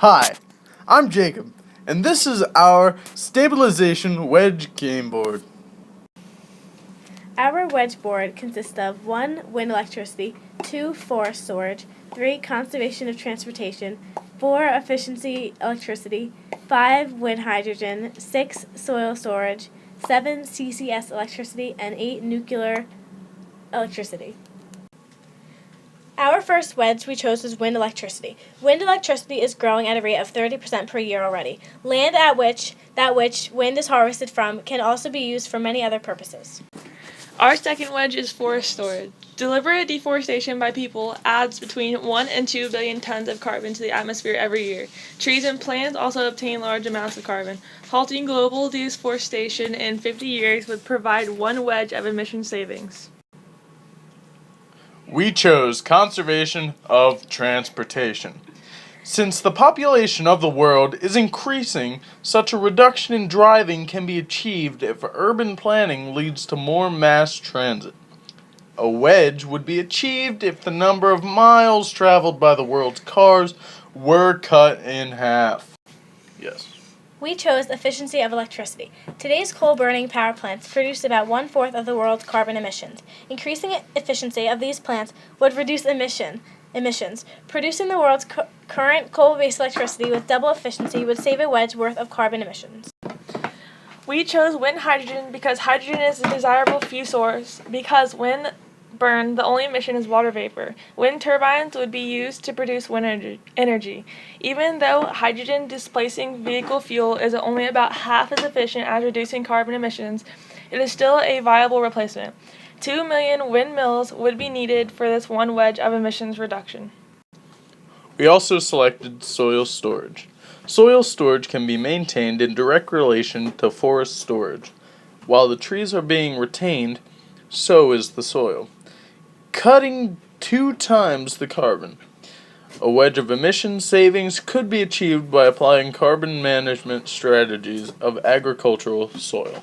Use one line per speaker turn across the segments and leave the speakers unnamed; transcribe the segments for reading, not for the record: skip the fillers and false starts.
Hi, I'm Jacob, and this is our stabilization wedge game board.
Our wedge board consists of 1. Wind electricity, 2. Forest storage, 3. Conservation of transportation, 4. Efficiency electricity, 5. Wind hydrogen, 6. Soil storage, 7. CCS electricity, and 8. Nuclear electricity. Our first wedge we chose was wind electricity. Wind electricity is growing at a rate of 30% per year already. Land at which wind is harvested from can also be used for many other purposes.
Our second wedge is forest storage. Deliberate deforestation by people adds between 1 and 2 billion tons of carbon to the atmosphere every year. Trees and plants also obtain large amounts of carbon. Halting global deforestation in 50 years would provide 1 wedge of emission savings.
We chose conservation of transportation. Since the population of the world is increasing, such a reduction in driving can be achieved if urban planning leads to more mass transit. A wedge would be achieved if the number of miles traveled by the world's cars were cut in half. Yes.
We chose efficiency of electricity. Today's coal-burning power plants produce about 1/4 of the world's carbon emissions. Increasing efficiency of these plants would reduce emissions. Producing the world's current coal-based electricity with double efficiency would save a wedge worth of carbon emissions.
We chose wind hydrogen because hydrogen is a desirable fuel source because when burned, the only emission is water vapor. Wind turbines would be used to produce wind energy. Even though hydrogen displacing vehicle fuel is only about half as efficient as reducing carbon emissions, it is still a viable replacement. 2 million windmills would be needed for this 1 wedge of emissions reduction.
We also selected soil storage. Soil storage can be maintained in direct relation to forest storage. While the trees are being retained, so is the soil, cutting 2 times the carbon. A wedge of emission savings could be achieved by applying carbon management strategies of agricultural soil.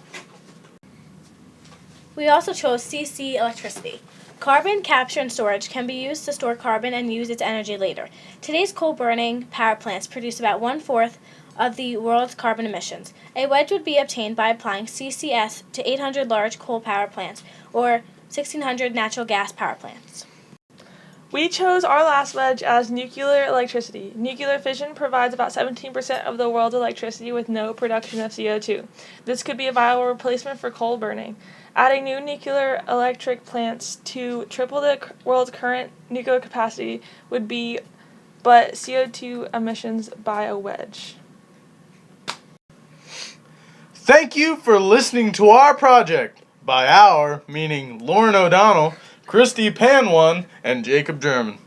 We also chose CC electricity. Carbon capture and storage can be used to store carbon and use its energy later. Today's coal-burning power plants produce about 1/4 of the world's carbon emissions. A wedge would be obtained by applying CCS to 800 large coal power plants or 1,600 natural gas power plants.
We chose our last wedge as nuclear electricity. Nuclear fission provides about 17% of the world's electricity with no production of CO2. This could be a viable replacement for coal burning. Adding new nuclear electric plants to triple the world's current nuclear capacity would be but CO2 emissions by a wedge.
Thank you for listening to our project. By our, meaning Lauren O'Donnell, Kristi Panwan, and Jacob German.